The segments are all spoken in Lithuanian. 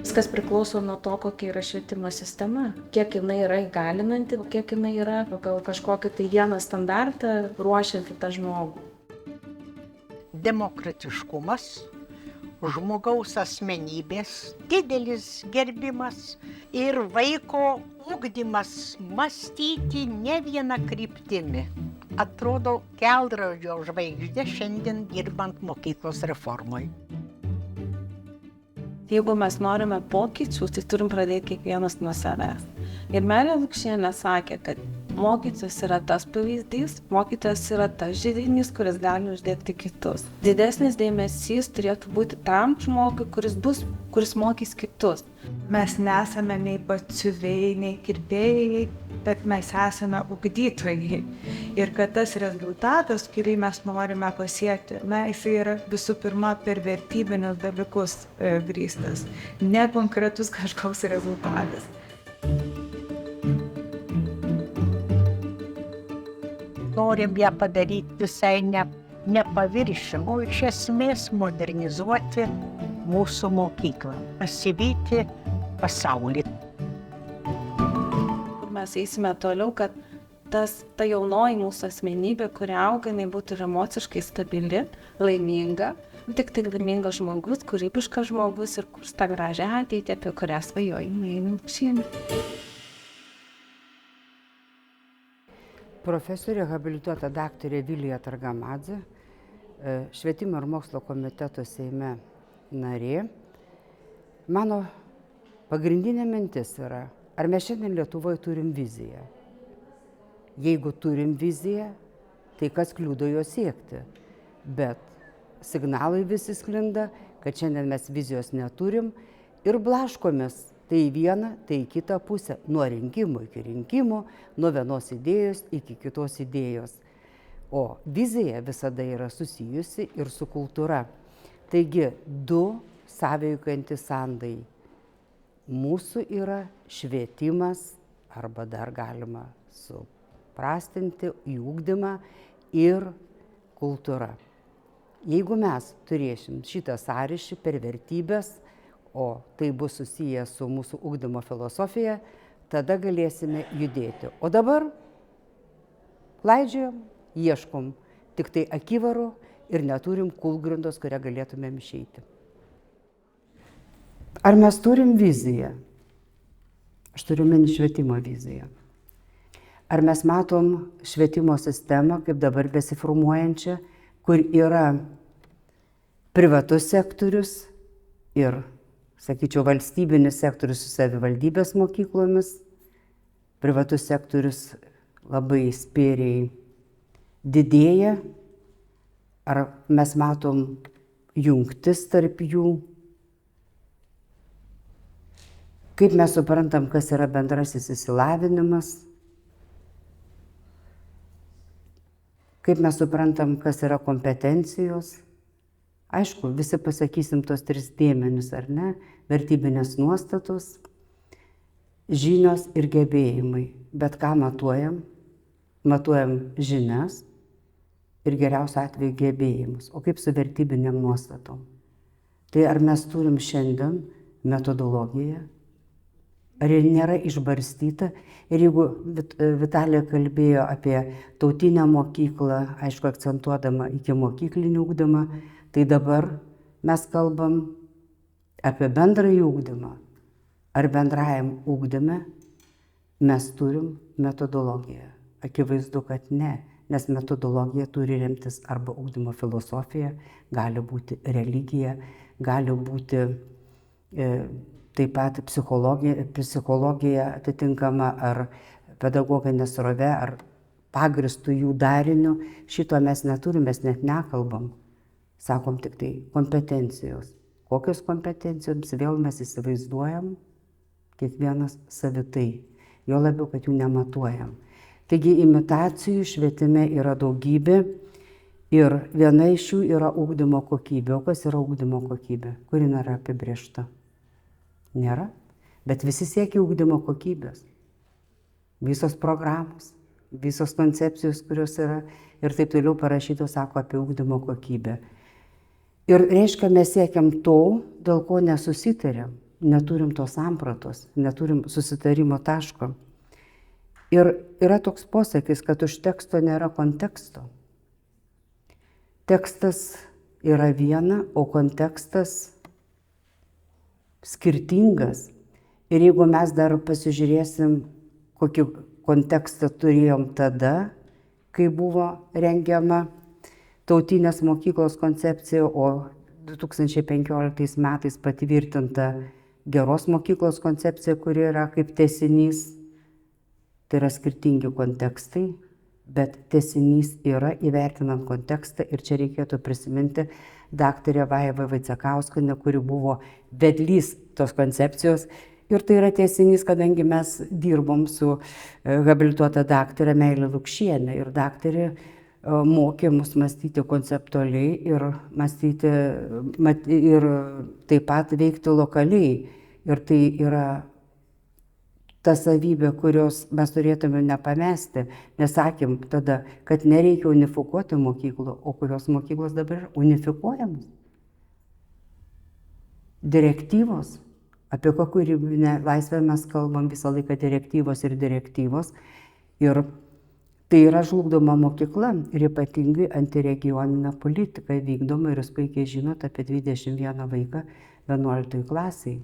Viskas priklauso nuo to, kokia yra švietimo sistema, kiek jinai yra įgalinanti, kiek jinai yra pagal kažkokį tai vieną standartą ruošianti tą žmogų. Demokratiškumas, žmogaus asmenybės, didelis gerbimas ir vaiko ugdymas mąstyti ne viena kryptimi. Atrodo kelrodžio žvaigždė šiandien dirbant mokyklos reformoj. Jeigu mes norime pokyčių, tai turim pradėti kiekvienas nuo savęs. Ir Melė Lukšienė sakė, kad mokytojas yra tas pavyzdys, mokytojas yra tas židinys, kuris gali uždegti kitus. Didesnis dėmesys turėtų būti tam žmogui, kuris mokys kitus. Mes nesame nei batsiuviai, nei kirpėjai, bet mes esame ugdytojai. Ir kad tas rezultatas, kurį mes norime pasiekti, jisai yra visų pirma per vertybinius dalykus grįstas, ne konkretus kažkoks rezultatas. Norim ją padaryti visai ne paviršium, o iš esmės modernizuoti mūsų mokyklą, pasivyti pasaulį. Mes eisime toliau, kad ta jaunoji mūsų asmenybė, kuri auga, jinai būtų ir emociškai stabili, laiminga, tik laimingas žmogus, kūrybiškas žmogus ir kurs tą gražią ateitį, apie kurią svajoja Melė Lukšienė. Profesorė habilituota daktarė Vilija Targamadzė, Švietimo ir mokslo komiteto Seime narė. Mano pagrindinė mintis yra, ar mes šiandien Lietuvoje turim viziją? Jeigu turim viziją, tai kas kliudo jo siekti? Bet signalai visi sklinda, kad šiandien mes vizijos neturim ir blaškomės tai į vieną, tai į kitą pusę, nuo rinkimų iki rinkimų, nuo vienos idėjos iki kitos idėjos. O vizija visada yra susijusi ir su kultūra. Taigi, du sąveikantys sandai. Mūsų yra švietimas, arba dar galima suprastinti į ugdymą, ir kultūra. Jeigu mes turėsim šitą sąryšį per vertybės, o tai bus susiję su mūsų ugdymo filosofija, tada galėsime judėti. O dabar klaidžiojam, ieškom tik tai akivarų ir neturim kūlgrindos, kurią galėtumėm išeiti. Ar mes turim viziją? Aš turiu omeny švietimo viziją. Ar mes matom švietimo sistemą, kaip dabar besiformuojančią, kur yra privatus sektorius ir, sakyčiau, valstybinis sektorius su savivaldybės mokyklomis, privatus sektorius labai spėriai didėja, ar mes matom jungtis tarp jų, kaip mes suprantam, kas yra bendrasis išsilavinimas, kaip mes suprantam, kas yra kompetencijos. Aišku, visi pasakysim tos tris dėmenis, ar ne? Vertybinės nuostatos, žinios ir gebėjimai. Bet ką matuojam? Matuojam žinias ir geriausiu atveju gebėjimus. O kaip su vertybinėm nuostatom? Tai ar mes turim šiandien metodologiją? Ar ji nėra išbarstyta? Ir jeigu Vitalija kalbėjo apie tautinę mokyklą, aišku, akcentuodama iki mokyklinį ugdymą, tai dabar mes kalbam apie bendrąjį ugdymą. Ar bendrajam ugdyme mes turim metodologiją? Akivaizdu, kad ne, nes metodologija turi remtis arba ugdymo filosofija, gali būti religija, gali būti taip pat psichologija atitinkama, ar pedagoginė srovė, ar pagristų jų dariniu. Šito mes neturim, mes net nekalbam. Sakom tik tai kompetencijos. Kokios kompetencijos vėl mes įsivaizduojam, kiekvienas savitai. Jo labiau, kad jų nematuojam. Taigi imitacijų švietime yra daugybė ir viena iš jų yra ugdymo kokybė. O kas yra ugdymo kokybė? Kuri nėra apibrėžta? Nėra. Bet visi siekia ugdymo kokybės. Visos programos, visos koncepcijos, kurios yra ir taip toliau parašytos, sako apie ugdymo kokybę. Ir reiškia, mes siekiam to, dėl ko nesusitarėm. neturim tos sampratos, neturim susitarimo taško. Ir yra toks posakis, kad už teksto nėra konteksto. Tekstas yra viena, o kontekstas skirtingas. Ir jeigu mes dar pasižiūrėsim, kokį kontekstą turėjom tada, kai buvo rengiama tautinės mokyklos koncepcija, o 2015 metais patvirtinta geros mokyklos koncepcija, kuri yra kaip tęsinys, tai yra skirtingi kontekstai, bet tęsinys yra įvertinant kontekstą ir čia reikėtų prisiminti daktarę Vaivą Vaicekauskienę, kuri buvo vedlys tos koncepcijos. Ir tai yra tęsinys, kadangi mes dirbom su habilituota daktarė Meilė Lukšienė ir daktarė mokė mus mąstyti konceptualiai ir mąstyti ir taip pat veikti lokaliai. Ir tai yra ta savybė, kurios mes turėtume nepamesti, nes sakėm tada, kad nereikia unifikuoti mokyklų, o kurios mokyklos dabar yra unifikuojamos. Direktyvos, apie kūrybinę laisvę mes kalbam visą laiką direktyvos ir direktyvos. Ir tai yra žlugdoma mokykla ir ypatingai antiregioninė politika vykdoma ir jūs puikiai žinot apie 21 vaiką 11 klasiai.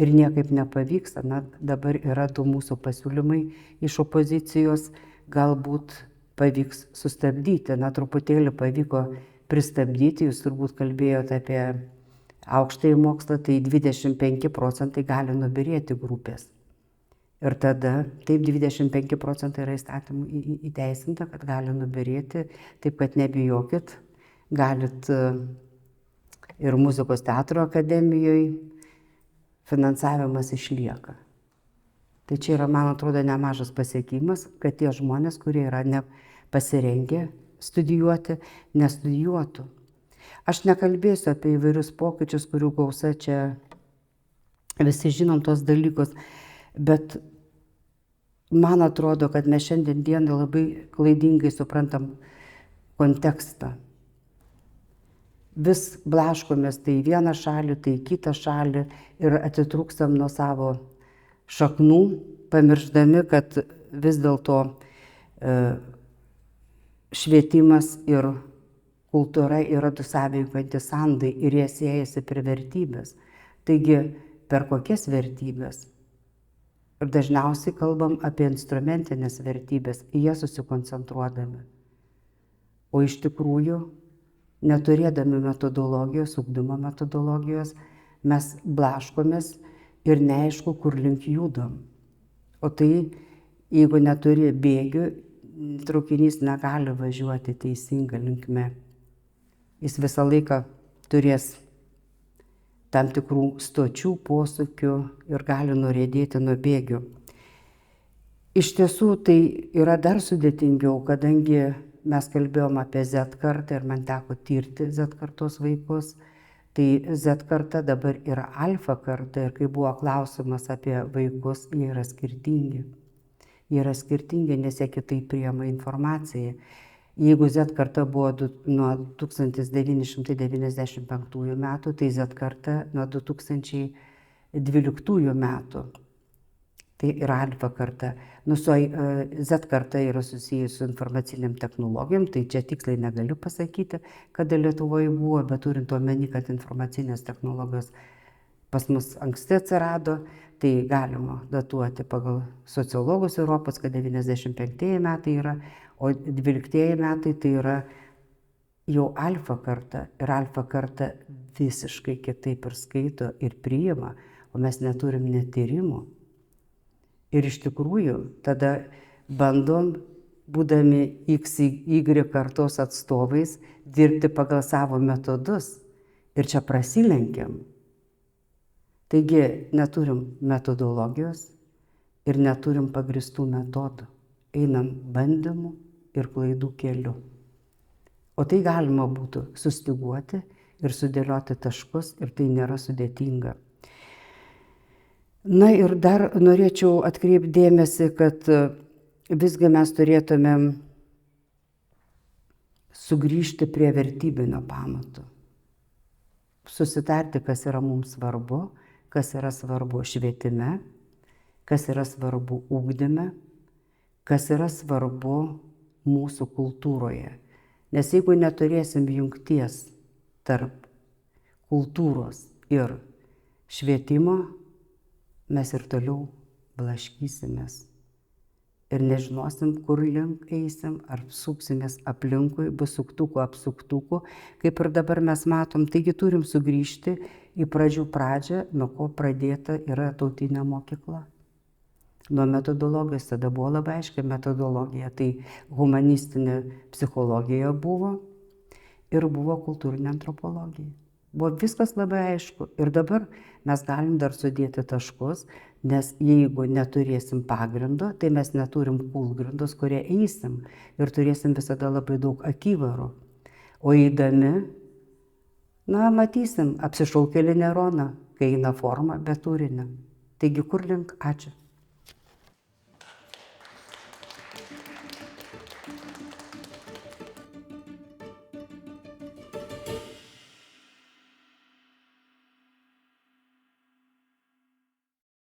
Ir niekaip nepavyksta, na dabar yra du mūsų pasiūlymai iš opozicijos, galbūt pavyks sustabdyti, na truputėlį pavyko pristabdyti, jūs turbūt kalbėjote apie aukštąjį mokslą, tai 25% gali nubyrėti grupės. Ir tada, taip 25% yra įstatymų įteisinta, kad gali nubyrėti, taip kad nebijokit, galit ir muzikos teatro akademijoje finansavimas išlieka. Tai čia yra, man atrodo, nemažas pasiekimas, kad tie žmonės, kurie yra nepasirengę studijuoti, nestudijuotų. Aš nekalbėsiu apie įvairius pokyčius, kurių gausa čia visi žinom tos dalykus, bet man atrodo, kad mes šiandien dieną labai klaidingai suprantam kontekstą. Vis blaškomės tai į vieną šalį, tai į kitą šalį ir atitrūkstam nuo savo šaknų, pamiršdami, kad vis dėlto švietimas ir kultūra yra du sąveikantys sandai ir jie siejasi per vertybės. Taigi, per kokias vertybės? Ir dažniausiai kalbam apie instrumentinės vertybės, į jas susikoncentruodami. O iš tikrųjų, neturėdami metodologijos, ugdymo metodologijos, mes blaškomės ir neaišku, kur link judam. O tai, jeigu neturi bėgių, traukinys negali važiuoti teisinga linkme. Jis visą laiką turės tam tikrų stočių, posūkių ir gali nuriedėti nuo bėgių. Iš tiesų tai yra dar sudėtingiau, kadangi mes kalbėjom apie Z kartą ir man teko tirti Z kartos vaikus. Tai Z karta dabar yra alfa karta ir kai buvo klausimas apie vaikus, jie yra skirtingi. Jie yra skirtingi, nes jie kitaip priima informaciją. Jeigu Z karta buvo nuo 1995 metų, tai Z karta nuo 2012 metų. Tai yra alfa karta. Z karta yra susijusi su informaciniam technologijom, tai čia tiksliai negaliu pasakyti, kada Lietuvoje buvo, bet turint omeny, kad informacinės technologijos pas mus anksti atsirado, tai galima datuoti pagal sociologus Europos, kad 95 metai yra, o 12 metai tai yra jau alfa karta. Ir alfa karta visiškai kitaip ir skaito ir priima, o mes neturim net tyrimų. Ir iš tikrųjų tada bandom, būdami XY kartos atstovais, dirbti pagal savo metodus. Ir čia prasilenkiam. Taigi neturim metodologijos ir neturim pagristų metodų. Einam bandymų ir klaidų keliu. O tai galima būtų sustyguoti ir sudėlioti taškus ir tai nėra sudėtinga. Na ir dar norėčiau atkreipti dėmesį, kad visgi mes turėtumėm sugrįžti prie vertybinio pamato. Susitarti, kas yra mums svarbu, kas yra svarbu švietime, kas yra svarbu ugdyme, kas yra svarbu mūsų kultūroje. Nes jeigu neturėsim jungties tarp kultūros ir švietimo, mes ir toliau blaškysimės. Ir nežinosim, kur link eisim, ar suksimės aplinkui, bus suktukų, apsuktukų, kaip ir dabar mes matom. Taigi turim sugrįžti į pradžią, nuo ko pradėta yra tautinė mokykla. Nuo metodologijos, tada buvo labai aiškia metodologija, tai humanistinė psichologija buvo ir buvo kultūrinė antropologija. Buvo viskas labai aišku ir dabar mes galim dar sudėti taškus, nes jeigu neturėsim pagrindo, tai mes neturim kūlgrindos, kurie eisim ir turėsim visada labai daug akivarų. O eidami, matysim apsišaukėlį Neroną, kai eina forma be turinio. Taigi kur link? Ačiū.